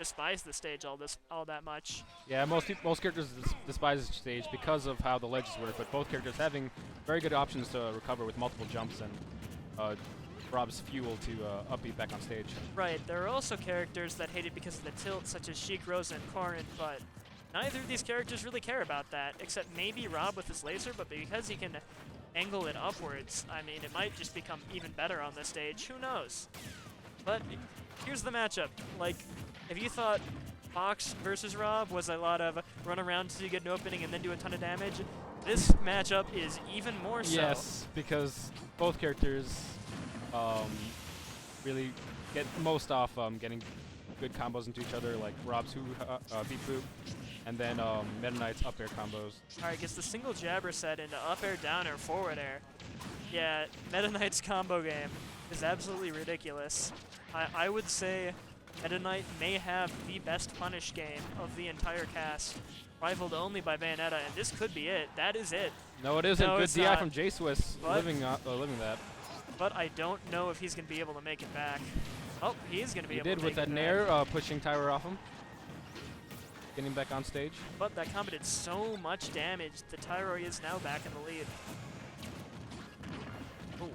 despise the stage all that much. Yeah, most characters despise the stage because of how the ledges work, but both characters having very good options to recover with multiple jumps and Rob's fuel to upbeat back on stage. Right, there are also characters that hate it because of the tilt, such as Sheik, Rosa, and Corrin, but neither of these characters really care about that, except maybe Rob with his laser, but because he can angle it upwards, I mean, it might just become even better on this stage, who knows? But here's the matchup. Like, if you thought Fox versus Rob was a lot of run around until you get an opening and then do a ton of damage, this matchup is even more so. Yes, because both characters really get most off getting good combos into each other, like Rob's beat boop, and then Meta Knight's up air combos. Alright, gets the single jabber set into up air, down air, forward air. Yeah, Meta Knight's combo game is absolutely ridiculous. I would say Meta Knight may have the best punish game of the entire cast, rivaled only by Bayonetta, and this could be it. That is it. No, it isn't. No, Good it's DI not. from JSwiss, living that. But I don't know if he's going to be able to make it back. Oh, he is going to be able to He make did with that it nair, back. pushing Tyroy off him. Getting back on stage. But that combo did so much damage that Tyroy is now back in the lead. Ooh,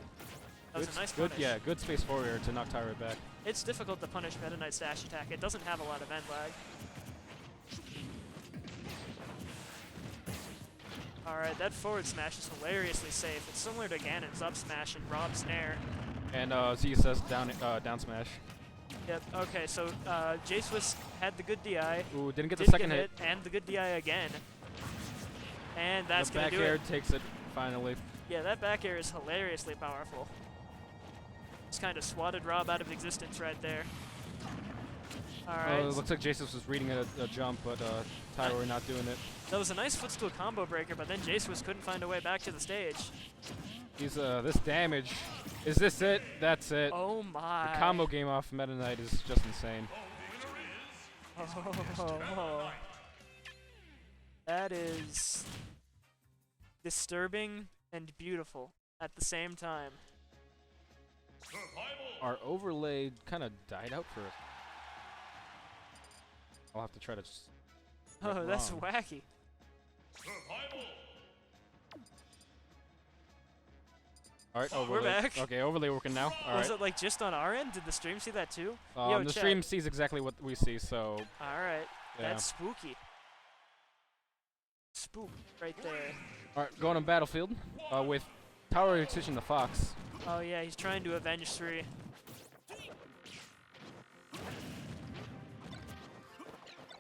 that was a nice punish. Yeah, good space forward to knock Tyroy back. It's difficult to punish Meta Knight's dash attack. It doesn't have a lot of end lag. Alright, that forward smash is hilariously safe. It's similar to Ganon's up smash and Rob's nair. And Z says down smash. Yep, okay, so JSwiss had the good DI. Ooh, didn't get the did second get hit. And the good DI again. And that's The going back to do air it. takes it, finally. Yeah, that back air is hilariously powerful. Just kind of swatted Rob out of existence right there. Alright. It looks like JSwiss was reading a jump, but Tyroy not doing it. That was a nice footstool combo breaker, but then JSwiss couldn't find a way back to the stage. He's this damage. Is this it? That's it. Oh my. The combo game off Meta Knight is just insane. Oh. That is disturbing and beautiful at the same time. Our overlay kind of died out for us. I'll have to try to. Oh, that's wacky. Alright, overlay. We're back. Okay, overlay working now. Alright. Was it like just on our end? Did the stream see that too? Yo, The chat. stream sees exactly what we see, so. Alright, Yeah. that's spooky. Spook right there. Alright, going on Battlefield with Tyroy switching the Fox. Oh yeah, he's trying to avenge 3.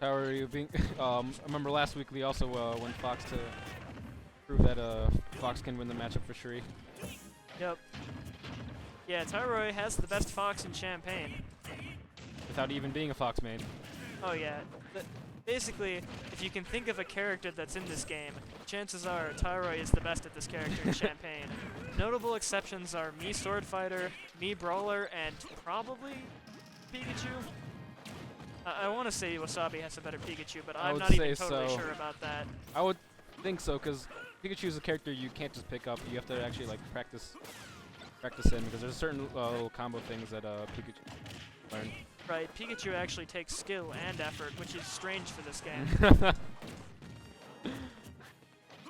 Tyroy being. I remember last week we also went Fox to prove that Fox can win the matchup for Shuri. Yep. Yeah, Tyroy has the best Fox in Champagne. Without even being a Fox main. Oh yeah. Basically, if you can think of a character that's in this game, chances are Tyroy is the best at this character in Champagne. Notable exceptions are me Sword Fighter, me Brawler, and probably Pikachu. I want to say Wasabi has a better Pikachu, but I'm not even totally sure about that. I would think so, because Pikachu is a character you can't just pick up. You have to actually like practice in, because there's certain little combo things that Pikachu learn. Right, Pikachu actually takes skill and effort, which is strange for this game.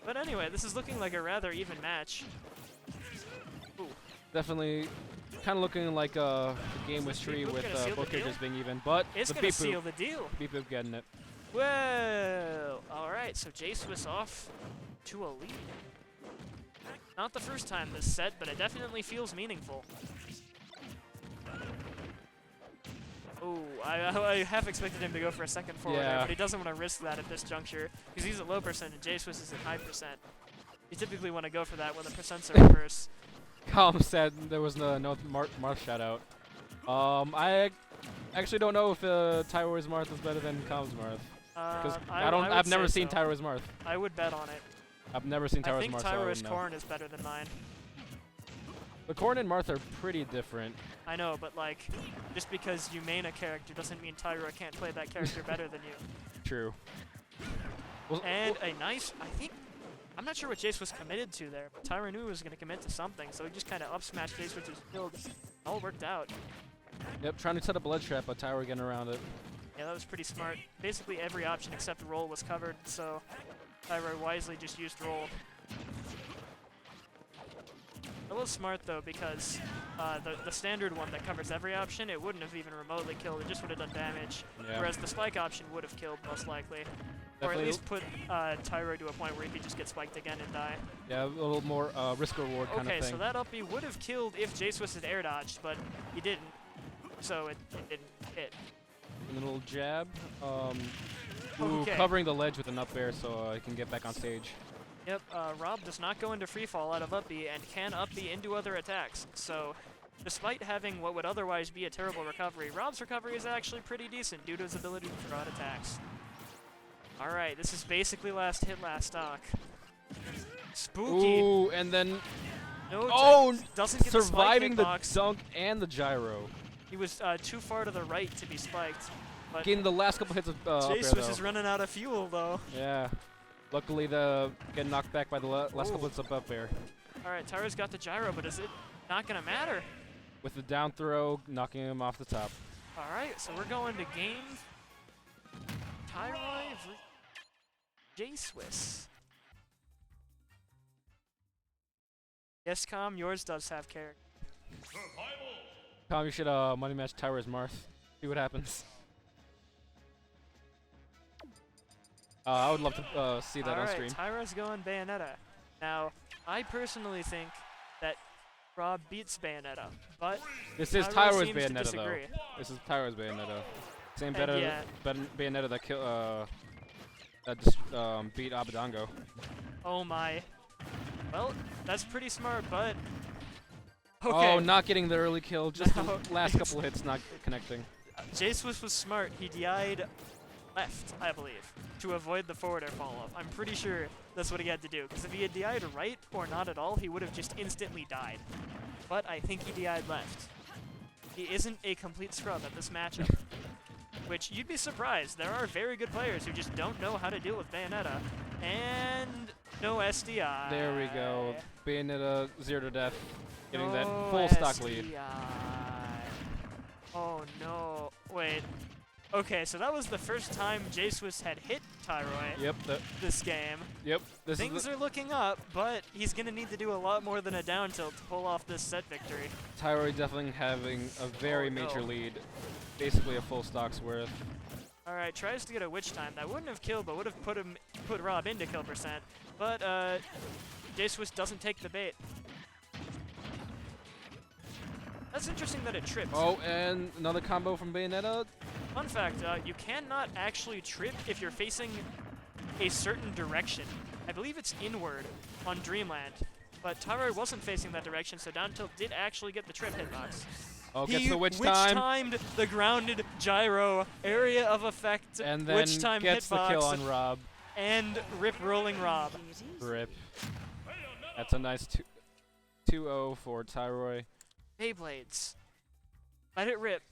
But anyway, this is looking like a rather even match. Ooh. Definitely kind of looking like a game with Shuri with both characters being even, but it's the going to beep seal boop. the deal. Beep boop getting it. Well, alright, so JSwiss off to a lead. Not the first time this set, but it definitely feels meaningful. Oh, I half expected him to go for a second forward there, but he doesn't want to risk that at this juncture, because he's at low percent and JSwiss is at high percent. You typically want to go for that when the percents are reverse. Calm said there was no Marth shout out. I actually don't know if Tyroy's Marth is better than Calm's Marth. Because I've never seen Tyroy's Marth. I would bet on it. I've never seen Tyroy's Marth. I think Tyroy's Corrin is better than mine. The Corrin and Marth are pretty different. I know, but like, just because you main a character doesn't mean Tyroy can't play that character better than you. True. And a nice, I'm not sure what Jace was committed to there, but Tyroy knew he was going to commit to something, so he just kind of up-smashed Jace with his build. All worked out. Yep, trying to set up a ledge trap, but Tyroy getting around it. Yeah, that was pretty smart. Basically every option except roll was covered, so Tyroy wisely just used roll. A little smart though, because the standard one that covers every option, it wouldn't have even remotely killed, it just would have done damage. Yeah. Whereas the spike option would have killed, most likely. Definitely. Or at least put Tyroy to a point where he could just get spiked again and die. Yeah, a little more risk-reward kind of thing. Okay, so that uppy would have killed if JSwiss had air dodged, but he didn't, so it didn't hit. And a little jab. Covering the ledge with an up air so I can get back on stage. Yep, Rob does not go into free fall out of up B and can up B into other attacks. So, despite having what would otherwise be a terrible recovery, Rob's recovery is actually pretty decent due to his ability to throw out attacks. Alright, this is basically last hit, last stock. Spooky. Ooh, and then... No, doesn't get surviving the hitbox. dunk and the gyro. He was too far to the right to be spiked. But getting the last couple hits of JSwiss is running out of fuel, though. Yeah. Luckily, getting knocked back by the last couple hits of up air. Alright, Tyro's got the gyro, but is it not going to matter? With the down throw, knocking him off the top. Alright, so we're going to game Tyroy JSwiss. Yes, Com, yours does have character. Com, you should money match Tyroy's Marth. See what happens. I would love to see that on stream. Tyro's going Bayonetta. Now, I personally think that Rob beats Bayonetta, but this is Tyroy's Bayonetta, though. This is Tyroy's Bayonetta. Same Bayonetta that just beat Abadango. Oh my. Well, that's pretty smart, but... Okay. Oh, not getting the early kill, just the last couple hits not connecting. JSwiss was smart. He DI'd left, I believe, to avoid the forward air follow-up. I'm pretty sure that's what he had to do, because if he had DI'd right or not at all, he would have just instantly died. But I think he DI'd left. He isn't a complete scrub at this matchup, which you'd be surprised. There are very good players who just don't know how to deal with Bayonetta, and no SDI. There we go. Bayonetta 0 to death, getting that full SDI. stock lead. Oh no, wait. Okay, so that was the first time JSwiss had hit Tyroy this game. Yep. Things are looking up, but he's going to need to do a lot more than a down tilt to pull off this set victory. Tyroy definitely having a very major lead. Basically a full stock's worth. Alright, tries to get a witch time. That wouldn't have killed, but would have put Rob into kill percent. But JSwiss doesn't take the bait. That's interesting that it trips. Oh, and another combo from Bayonetta. Fun fact, you cannot actually trip if you're facing a certain direction. I believe it's inward on Dreamland, but Tyroy wasn't facing that direction, so down tilt did actually get the trip hitbox. Oh, gets the witch time. Witch-timed the grounded gyro, area of effect, and then witch-time gets hitbox, the kill on Rob. And rip rolling Rob. Rip. That's a nice 2-0 for Tyroy. Beyblades. Let it rip.